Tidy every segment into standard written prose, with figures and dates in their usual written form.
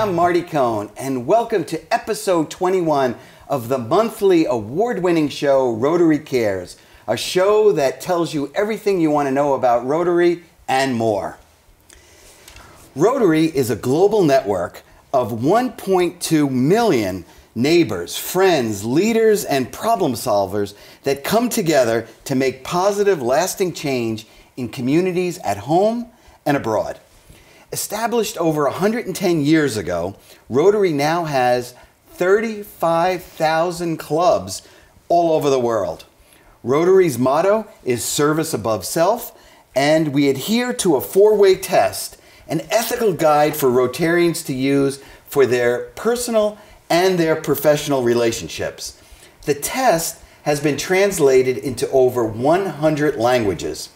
I'm Marty Cohn, and welcome to episode 21 of the monthly award-winning show, Rotary Cares, a show that tells you everything you want to know about Rotary and more. Rotary is a global network of 1.2 million neighbors, friends, leaders, and problem solvers that come together to make positive, lasting change in communities at home and abroad. Established over 110 years ago, Rotary now has 35,000 clubs all over the world. Rotary's motto is service above self, and we adhere to a four-way test, an ethical guide for Rotarians to use for their personal and their professional relationships. The test has been translated into over 100 languages.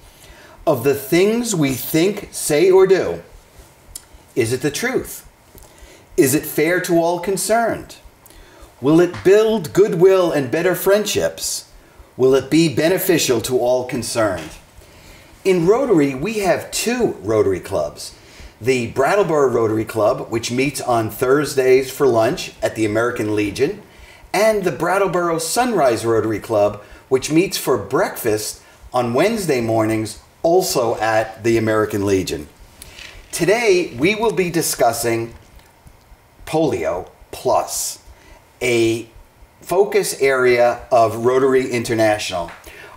Of the things we think, say, or do, is it the truth? Is it fair to all concerned? Will it build goodwill and better friendships? Will it be beneficial to all concerned? In Rotary, we have two Rotary clubs. The Brattleboro Rotary Club, which meets on Thursdays for lunch at the American Legion, and the Brattleboro Sunrise Rotary Club, which meets for breakfast on Wednesday mornings, also at the American Legion. Today, we will be discussing Polio Plus, a focus area of Rotary International.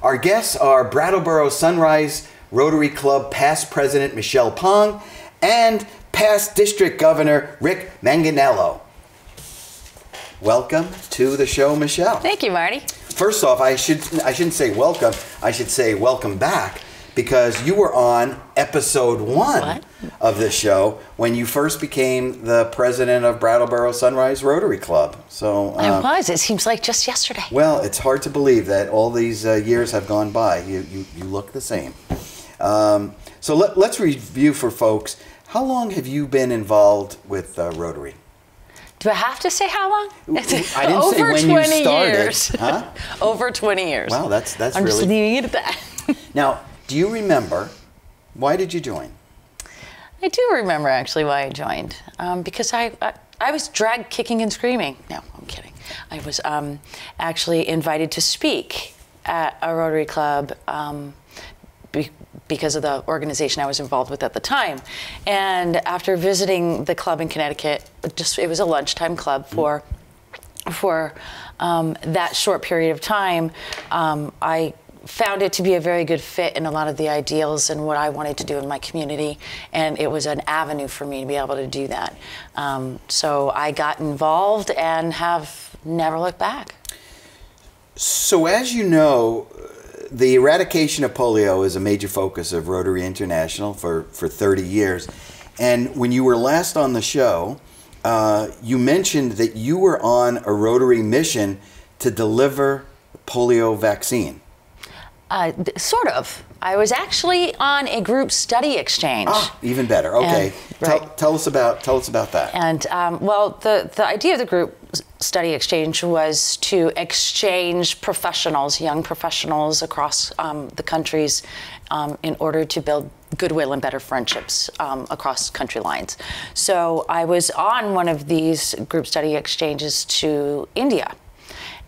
Our guests are Brattleboro Sunrise Rotary Club past president Michelle Pong and past district governor Rick Manganello. Welcome to the show, Michelle. Thank you, Marty. First off, I shouldn't say welcome. I should say welcome back, because you were on episode 1 of this show when you first became the president of Brattleboro Sunrise Rotary Club. So I was. It seems like just yesterday. Well, it's hard to believe that all these years have gone by. You look the same. So let's review for folks. How long have you been involved with Rotary? Do I have to say how long? I didn't say when you started. Years. Huh? Over 20 years. Wow, that's I'm really... just leaving it at that. Now, do you remember, why did you join? I do remember actually why I joined. Because I was dragged kicking and screaming. No, I'm kidding. I was actually invited to speak at a Rotary Club because of the organization I was involved with at the time. And after visiting the club in Connecticut, it was a lunchtime club for that short period of time, I found it to be a very good fit in a lot of the ideals and what I wanted to do in my community, and it was an avenue for me to be able to do that. So I got involved and have never looked back. So as you know, the eradication of polio is a major focus of Rotary International for 30 years. And when you were last on the show, you mentioned that you were on a Rotary mission to deliver polio vaccine. Sort of. I was actually on a group study exchange. Ah, even better. Okay, and, right. Tell us about that. And well, the idea of the group study exchange was to exchange professionals, young professionals across the countries, in order to build goodwill and better friendships across country lines. So I was on one of these group study exchanges to India.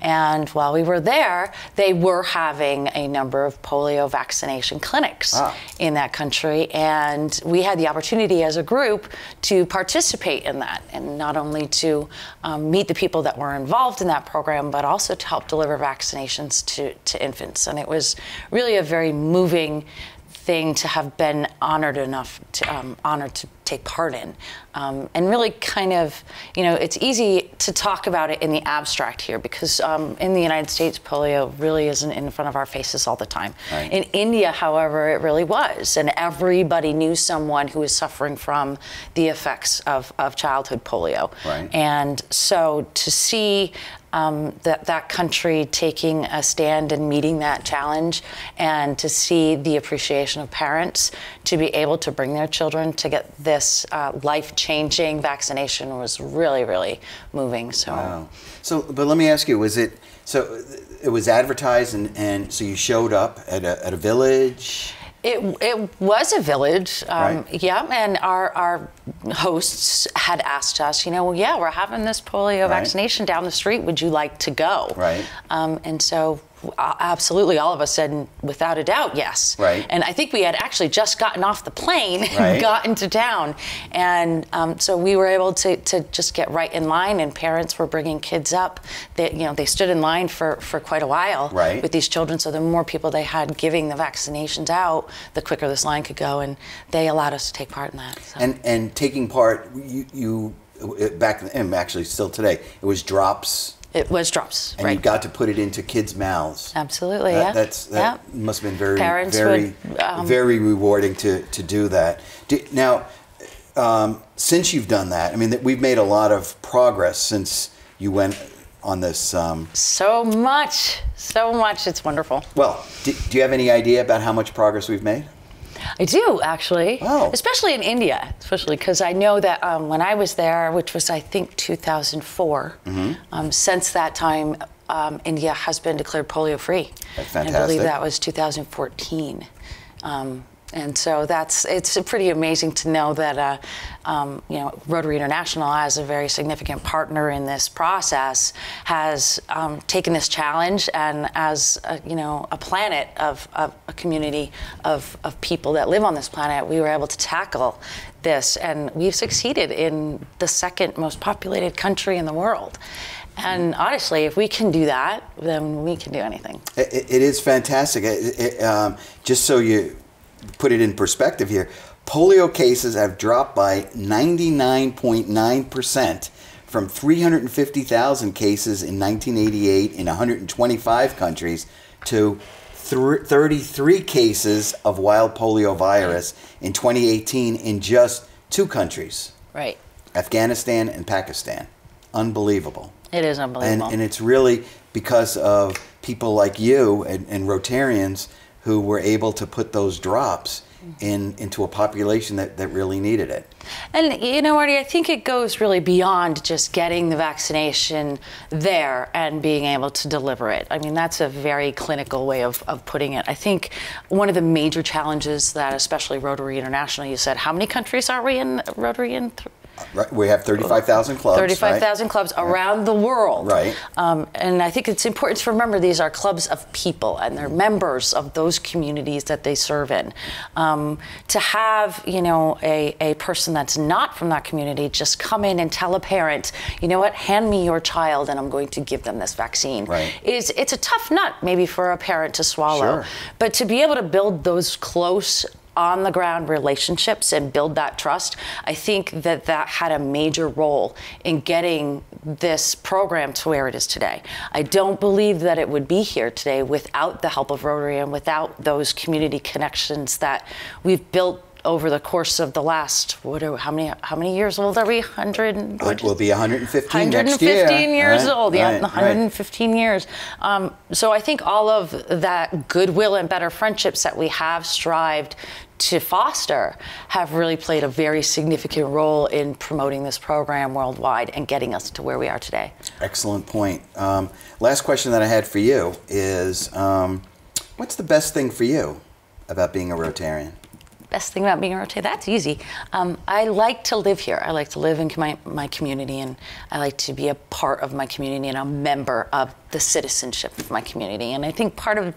And while we were there, they were having a number of polio vaccination clinics in that country. And we had the opportunity as a group to participate in that, and not only to meet the people that were involved in that program, but also to help deliver vaccinations to infants. And it was really a very moving thing to have been honored to take part in, and really kind of, it's easy to talk about it in the abstract here, because in the United States, polio really isn't in front of our faces all the time. Right. In India, however, it really was, and everybody knew someone who was suffering from the effects of childhood polio. Right. And so to see that country taking a stand and meeting that challenge, and to see the appreciation of parents to be able to bring their children to get this life-changing vaccination was really, really moving. So, wow. But let me ask you, it was advertised, and so you showed up at a village? It was a village, Right. yeah, and our hosts had asked us, well, yeah, we're having this polio vaccination down the street. Would you like to go? Right. And so absolutely, all of us said, without a doubt, yes. Right. And I think we had actually just gotten off the plane Right. and got into town. And so we were able to just get right in line, and parents were bringing kids up. They stood in line for quite a while Right. with these children. So the more people they had giving the vaccinations out, the quicker this line could go. And they allowed us to take part in that. So. And taking part, you back then, and actually still today, it was drops. It was drops, And right. you got to put it into kids' mouths. Absolutely, That must have been very, Parents very, would, very rewarding to do that. Now, since you've done that, I mean, we've made a lot of progress since you went on this. So much, it's wonderful. Well, do you have any idea about how much progress we've made? I do, actually. Oh. Especially in India, because I know that when I was there, which was, I think, 2004, since that time, India has been declared polio-free. That's fantastic. And I believe that was 2014. And so it's pretty amazing to know that Rotary International, as a very significant partner in this process, has taken this challenge, and as a planet of a community of people that live on this planet, we were able to tackle this, and we've succeeded in the second most populated country in the world. And honestly, if we can do that, then we can do anything. It is fantastic. Just so you put it in perspective here, polio cases have dropped by 99.9% from 350,000 cases in 1988 in 125 countries to 33 cases of wild polio virus in 2018 in just 2 countries. Right. Afghanistan and Pakistan. Unbelievable. It is unbelievable. And it's really because of people like you and Rotarians who were able to put those drops into a population that really needed it. And Marty, I think it goes really beyond just getting the vaccination there and being able to deliver it. I mean, that's a very clinical way of putting it. I think one of the major challenges that especially Rotary International, you said, how many countries are we in Rotary in? Right. We have 35,000 clubs. 35,000 clubs around the world. Right. And I think it's important to remember these are clubs of people, and they're members of those communities that they serve in. To have, a person that's not from that community just come in and tell a parent, you know what, hand me your child and I'm going to give them this vaccine. Right. It's a tough nut maybe for a parent to swallow. Sure. But to be able to build those close on-the-ground relationships and build that trust, I think that had a major role in getting this program to where it is today. I don't believe that it would be here today without the help of Rotary and without those community connections that we've built over the course of the last, how many years old are we? 100? We'll be 115 next year. 115 years old, yeah, right, 115 years. So I think all of that goodwill and better friendships that we have strived to foster have really played a very significant role in promoting this program worldwide and getting us to where we are today. Excellent point. Last question that I had for you is, what's the best thing for you about being a Rotarian? Best thing about being a Rotarian, that's easy. I like to live here. I like to live in my community, and I like to be a part of my community and a member of the citizenship of my community. And I think part of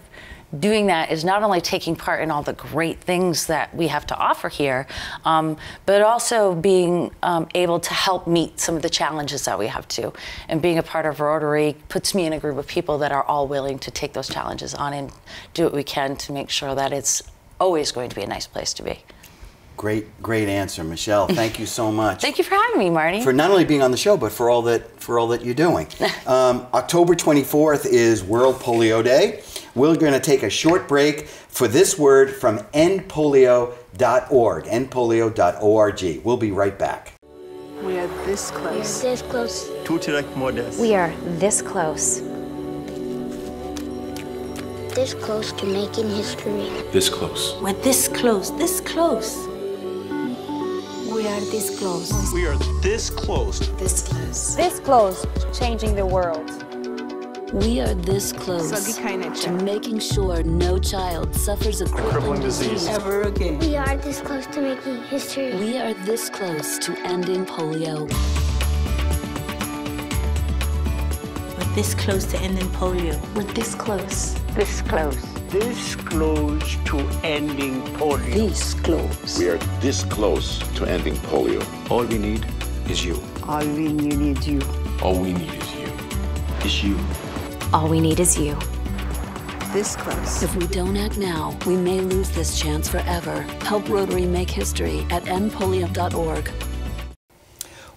doing that is not only taking part in all the great things that we have to offer here, but also being able to help meet some of the challenges that we have to. And being a part of Rotary puts me in a group of people that are all willing to take those challenges on and do what we can to make sure that it's always going to be a nice place to be. Great answer, Michelle. Thank you so much. Thank you for having me, Marty. For not only being on the show, but for all that you're doing. October 24th is World Polio Day. We're going to take a short break for this word from endpolio.org, endpolio.org. We'll be right back. We are this close. We are this close. To direct models. We are this close. This close to making history. This close. We're this close, this close. We are this close. We are this close. This close. This close to changing the world. We are this close to making sure no child suffers a crippling disease Ever again. We are this close to making history. We are this close to ending polio. We're this close to ending polio. We're this close. This close. This close to ending polio. This close. We are this close to ending polio. All we need is you. All we need is you. All we need is you. Is you. All we need is you. This close. If we don't act now, we may lose this chance forever. Help Rotary make history at endpolio.org.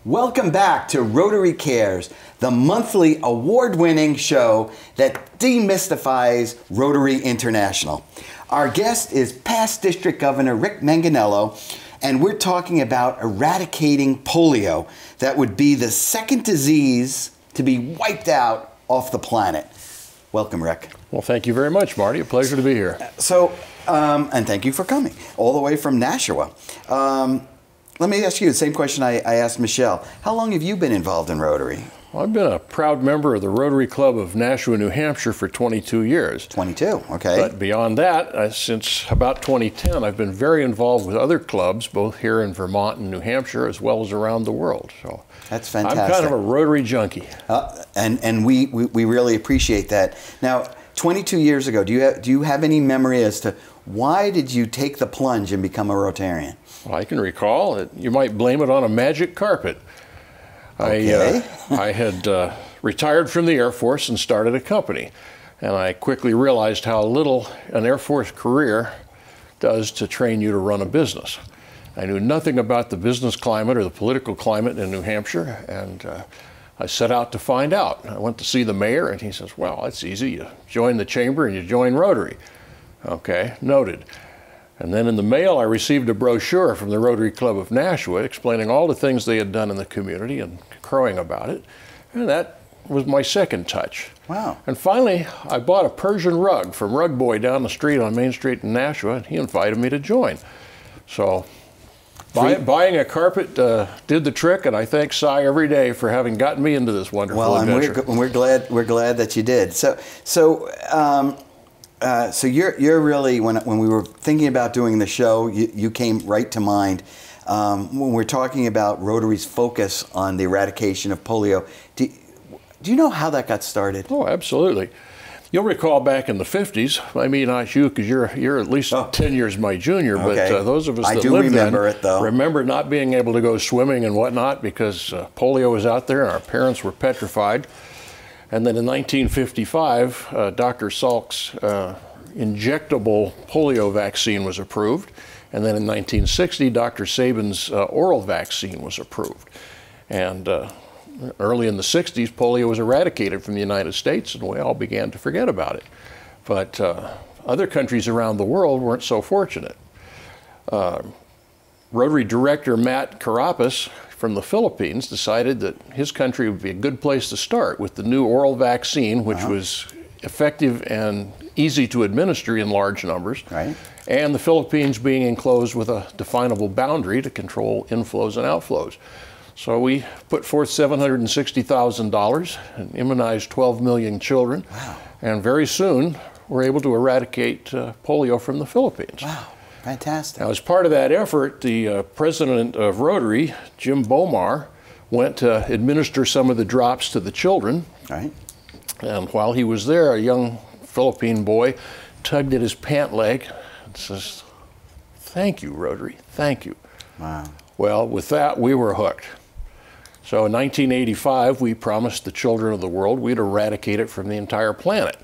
Welcome back to Rotary Cares, the monthly award-winning show that demystifies Rotary International. Our guest is past District Governor Rick Manganello, and we're talking about eradicating polio. That would be the second disease to be wiped out off the planet. Welcome, Rick. Well, thank you very much, Marty. A pleasure to be here. So, and thank you for coming all the way from Nashua. Let me ask you the same question I asked Michelle. How long have you been involved in Rotary? Well, I've been a proud member of the Rotary Club of Nashua, New Hampshire for 22 years. 22, okay. But beyond that, since about 2010, I've been very involved with other clubs, both here in Vermont and New Hampshire, as well as around the world. So that's fantastic. I'm kind of a Rotary junkie. And we really appreciate that. Now, 22 years ago, do you have any memory as to why did you take the plunge and become a Rotarian? Well, I can recall it. You might blame it on a magic carpet. Okay. I had retired from the Air Force and started a company. And I quickly realized how little an Air Force career does to train you to run a business. I knew nothing about the business climate or the political climate in New Hampshire, and I set out to find out. I went to see the mayor, and he says, well, it's easy. You join the chamber and you join Rotary. Okay, noted. And then in the mail, I received a brochure from the Rotary Club of Nashua explaining all the things they had done in the community and crowing about it. And that was my second touch. Wow. And finally, I bought a Persian rug from Rug Boy down the street on Main Street in Nashua, and he invited me to join. So buying a carpet did the trick, and I thank Cy every day for having gotten me into this wonderful adventure. Well, we're glad that you did. So you're really, when we were thinking about doing the show, you came right to mind. When we're talking about Rotary's focus on the eradication of polio, do you know how that got started? Oh, absolutely. You'll recall back in the 50s, I mean, not you, because you're at least 10 years my junior, okay. But those of us that lived then remember not being able to go swimming and whatnot because polio was out there and our parents were petrified. And then in 1955, Dr. Salk's injectable polio vaccine was approved. And then in 1960, Dr. Sabin's oral vaccine was approved. And early in the 60s, polio was eradicated from the United States, and we all began to forget about it. But other countries around the world weren't so fortunate. Rotary Director Matt Carapaz from the Philippines decided that his country would be a good place to start with the new oral vaccine, which was effective and easy to administer in large numbers, and the Philippines being enclosed with a definable boundary to control inflows and outflows. So we put forth $760,000 and immunized 12 million children, and very soon we're able to eradicate polio from the Philippines. Wow. Fantastic. Now, as part of that effort, the president of Rotary, Jim Bomar, went to administer some of the drops to the children. And while he was there, a young Philippine boy tugged at his pant leg and says, "Thank you, Rotary, thank you." Wow. Well, with that, we were hooked. So in 1985, we promised the children of the world we'd eradicate it from the entire planet,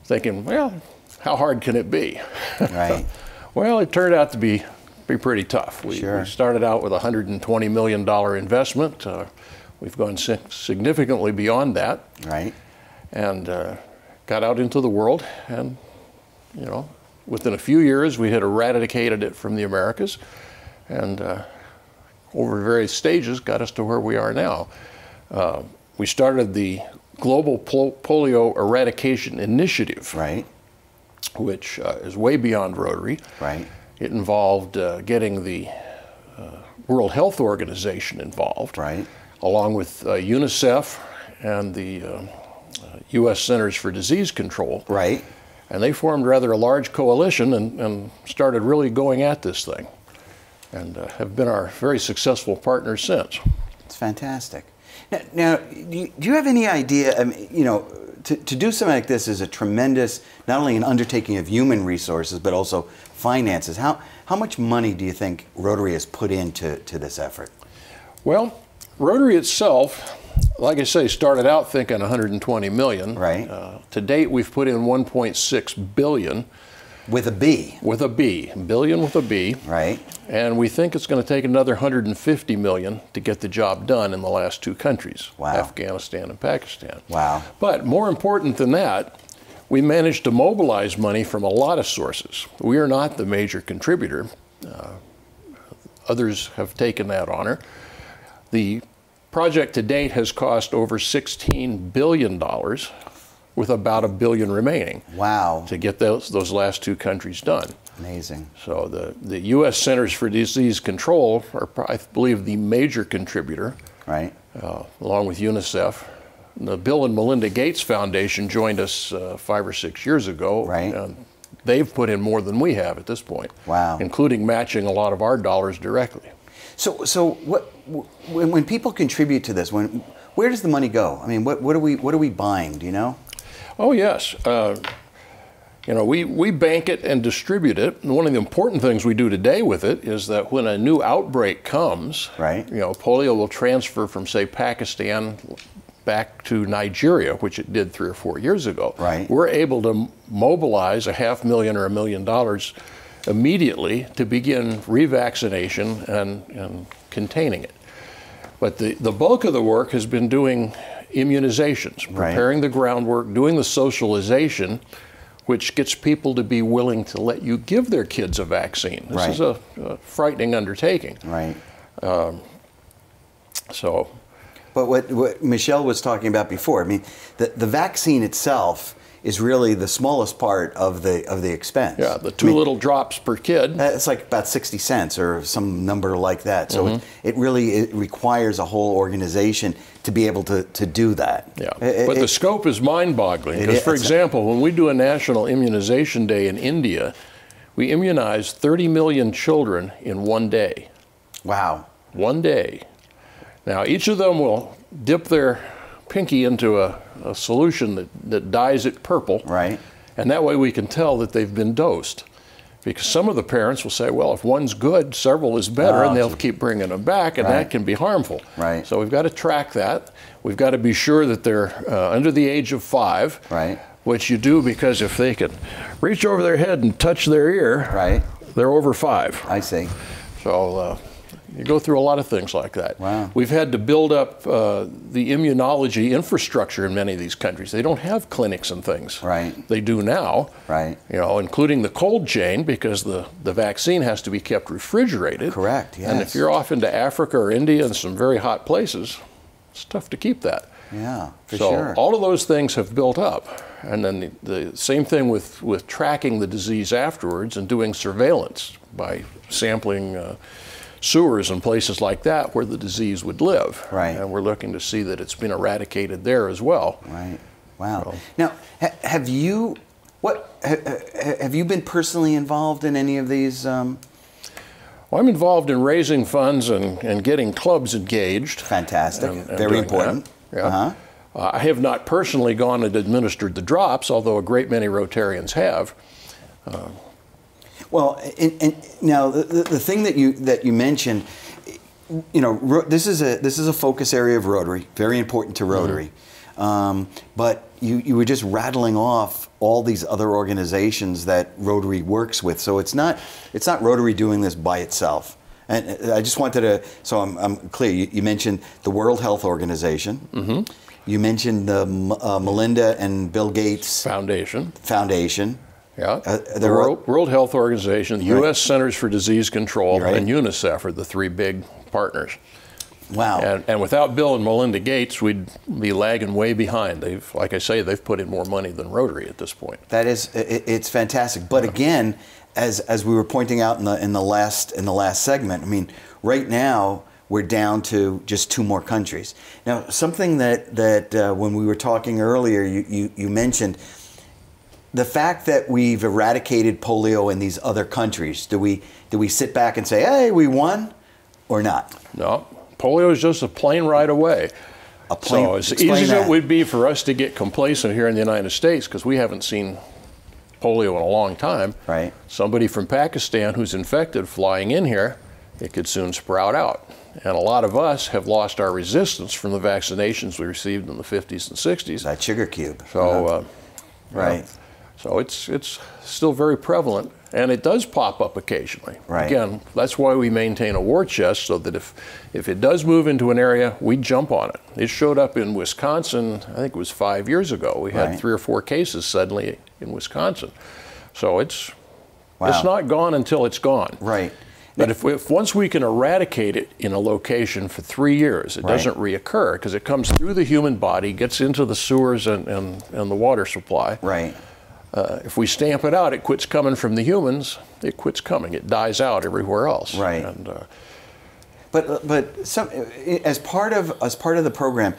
thinking, well, how hard can it be? Right. Well, it turned out to be pretty tough. We started out with a $120 million investment. We've gone significantly beyond that. Right. And got out into the world, and you know, within a few years we had eradicated it from the Americas, and over various stages got us to where we are now. We started the Global Polio Eradication Initiative, which is way beyond Rotary. It involved getting the World Health Organization involved, along with UNICEF and the U.S. Centers for Disease Control. Right. And they formed rather a large coalition and started really going at this thing, and have been our very successful partners since. It's fantastic. Now, do you have any idea, I mean, you know, to do something like this is a tremendous, not only an undertaking of human resources, but also finances. How much money do you think Rotary has put into this effort? Well, Rotary itself, like I say, started out thinking 120 million. Right. To date, we've put in 1.6 billion. With a B. With a B. Billion with a B. Right. And we think it's going to take another 150 million to get the job done in the last two countries. Wow. Afghanistan and Pakistan. Wow. But more important than that, we managed to mobilize money from a lot of sources. We are not the major contributor. Others have taken that honor. The project to date has cost over $16 billion, with about $1 billion remaining. Wow. To get those last two countries done. Amazing. So the U.S. Centers for Disease Control are, I believe, the major contributor. Right. Along with UNICEF. The Bill and Melinda Gates Foundation joined us 5 or 6 years ago. Right. And they've put in more than we have at this point. Wow. Including matching a lot of our dollars directly. So when people contribute to this, where does the money go? I mean, what are we buying? Do you know? Oh yes, you know, we bank it and distribute it. And one of the important things we do today with it is that when a new outbreak comes, right, you know, polio will transfer from, say, Pakistan back to Nigeria, which it did 3 or 4 years ago. Right. We're able to mobilize $500,000 or $1 million immediately to begin revaccination and containing it. But the bulk of the work has been doing immunizations, preparing the groundwork, doing the socialization, which gets people to be willing to let you give their kids a vaccine. This is a frightening undertaking. Right. But what Michelle was talking about before, I mean, the vaccine itself is really the smallest part of the expense. Yeah, the two little drops per kid. It's like about 60 cents or some number like that. So it really requires a whole organization to be able to do that. Yeah, but the scope is mind-boggling. Because, for example, when we do a National Immunization Day in India, we immunize 30 million children in 1 day. Wow. 1 day. Now, each of them will dip their pinky into a solution that dyes it purple. Right. And that way we can tell that they've been dosed. Because some of the parents will say, well, if one's good, several is better, and they'll keep bringing them back, and that can be harmful. Right. So we've got to track that. We've got to be sure that they're under the age of 5. Right. Which you do because if they can reach over their head and touch their ear, they're over 5. I see. So you go through a lot of things like that. Wow. We've had to build up the immunology infrastructure in many of these countries. They don't have clinics and things. Right. They do now. Right. You know, including the cold chain, because the vaccine has to be kept refrigerated. Correct, yes. And if you're off into Africa or India and some very hot places, it's tough to keep that. Yeah, for so sure. all of those things have built up. And then the same thing with tracking the disease afterwards and doing surveillance by sampling sewers and places like that where the disease would live. Right. And we're looking to see that it's been eradicated there as well. Right. Wow. So, now, have you been personally involved in any of these? Well, I'm involved in raising funds and getting clubs engaged. Fantastic. And very important. That. Yeah. I have not personally gone and administered the drops, although a great many Rotarians have. Well, and now the thing that you mentioned, you know, this is a focus area of Rotary, very important to Rotary. But you were just rattling off all these other organizations that Rotary works with. So it's not Rotary doing this by itself. And I just wanted to, so I'm clear. You mentioned the World Health Organization. You mentioned the Melinda and Bill Gates Foundation. Yeah, the World Health Organization, the U.S. Centers for Disease Control, and UNICEF are the 3 big partners. Wow. And without Bill and Melinda Gates, we'd be lagging way behind. Like I say, they've put in more money than Rotary at this point. That is, it's fantastic. But again, as we were pointing out in the last segment, I mean, right now we're down to just 2 more countries. Now, something that when we were talking earlier, you mentioned the fact that we've eradicated polio in these other countries. Do we sit back and say, hey, we won, or not? No, polio is just a plane ride away. So as easy as it would be for us to get complacent here in the United States, because we haven't seen polio in a long time, right? Somebody from Pakistan who's infected flying in here, it could soon sprout out. And a lot of us have lost our resistance from the vaccinations we received in the 50s and 60s. That sugar cube. So, right. So it's still very prevalent, and it does pop up occasionally. Right. Again, that's why we maintain a war chest, so that if it does move into an area, we jump on it. It showed up in Wisconsin, I think it was 5 years ago. We had 3 or 4 cases suddenly in Wisconsin. So it's not gone until it's gone. Right. But if once we can eradicate it in a location for 3 years, it doesn't reoccur, because it comes through the human body, gets into the sewers and the water supply. Right. If we stamp it out, it quits coming from the humans. It quits coming. It dies out everywhere else. Right. And, but as part of the program,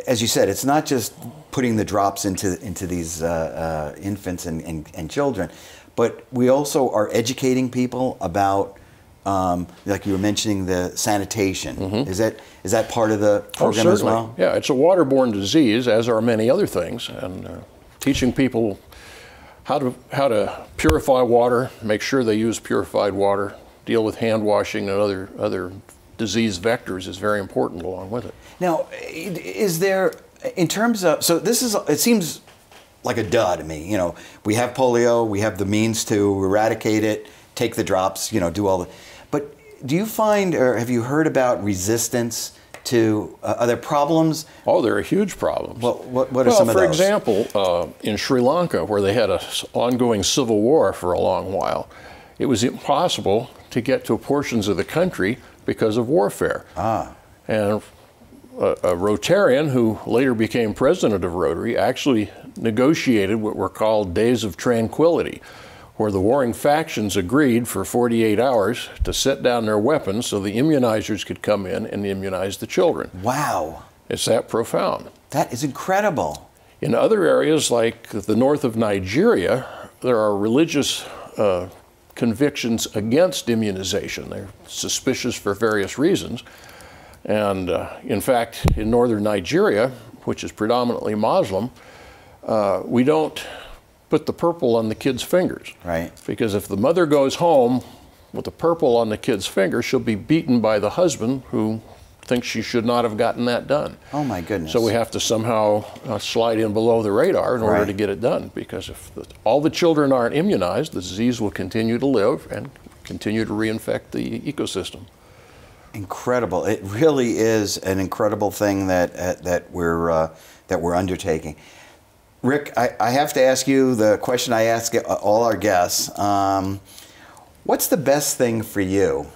as you said, it's not just putting the drops into these infants and children, but we also are educating people about, like you were mentioning, the sanitation. Is that part of the program as well? Yeah, it's a waterborne disease, as are many other things, and teaching people how to purify water, make sure they use purified water, deal with hand washing and other disease vectors is very important along with it. Now, is there, in terms of, so this is, it seems like a duh to me. You know, we have polio, we have the means to eradicate it, take the drops, you know, do all the, but do you find, or have you heard about resistance to, are there problems? Oh, there are huge problems. What are some of those? For example, in Sri Lanka, where they had an ongoing civil war for a long while, it was impossible to get to portions of the country because of warfare. And a Rotarian who later became president of Rotary actually negotiated what were called days of tranquility, where the warring factions agreed for 48 hours to set down their weapons so the immunizers could come in and immunize the children. Wow. It's that profound. That is incredible. In other areas like the north of Nigeria, there are religious convictions against immunization. They're suspicious for various reasons. And in fact, in northern Nigeria, which is predominantly Muslim, we don't put the purple on the kid's fingers. Right. Because if the mother goes home with the purple on the kid's finger, she'll be beaten by the husband who thinks she should not have gotten that done. Oh my goodness. So we have to somehow slide in below the radar in order to get it done, because if all the children aren't immunized, the disease will continue to live and continue to reinfect the ecosystem. Incredible. It really is an incredible thing that we're undertaking. Rick, I have to ask you the question I ask all our guests. What's the best thing for you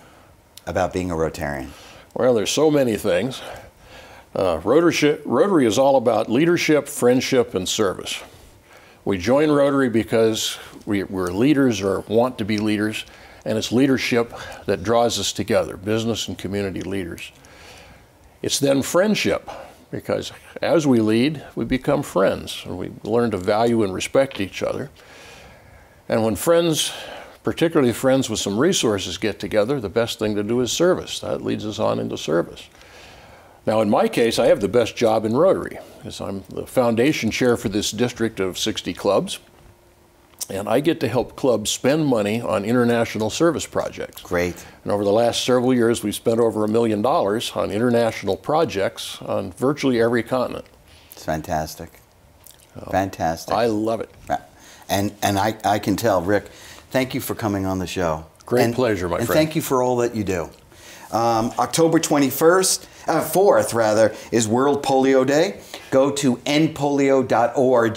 about being a Rotarian? Well, there's so many things. Rotary is all about leadership, friendship, and service. We join Rotary because we're leaders or want to be leaders, and it's leadership that draws us together, business and community leaders. It's then friendship, because as we lead, we become friends, and we learn to value and respect each other. And when friends, particularly friends with some resources, get together, the best thing to do is service. That leads us on into service. Now, in my case, I have the best job in Rotary, because I'm the foundation chair for this district of 60 clubs, and I get to help clubs spend money on international service projects. Great. And over the last several years, we've spent over $1 million on international projects on virtually every continent. It's fantastic. Fantastic. I love it. And I can tell, Rick, thank you for coming on the show. Great pleasure, my friend. And thank you for all that you do. October 4th rather, is World Polio Day. Go to endpolio.org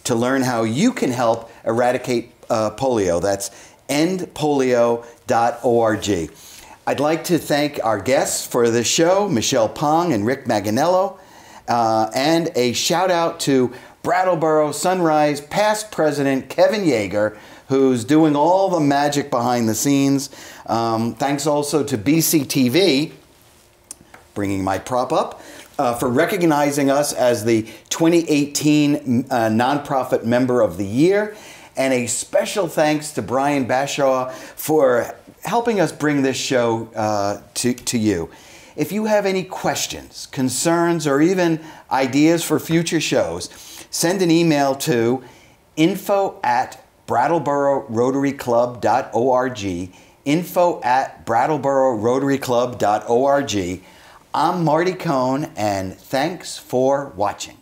to learn how you can help eradicate polio. That's endpolio.org. I'd like to thank our guests for this show, Michelle Pong and Rick Manganello, and a shout out to Brattleboro Sunrise past president Kevin Yeager, who's doing all the magic behind the scenes. Thanks also to BCTV bringing my prop up, for recognizing us as the 2018 Nonprofit Member of the Year. And a special thanks to Brian Bashaw for helping us bring this show to you. If you have any questions, concerns, or even ideas for future shows, send an email to info@BrattleboroRotaryClub.org, info@BrattleboroRotaryClub.org. I'm Marty Cohn, and thanks for watching.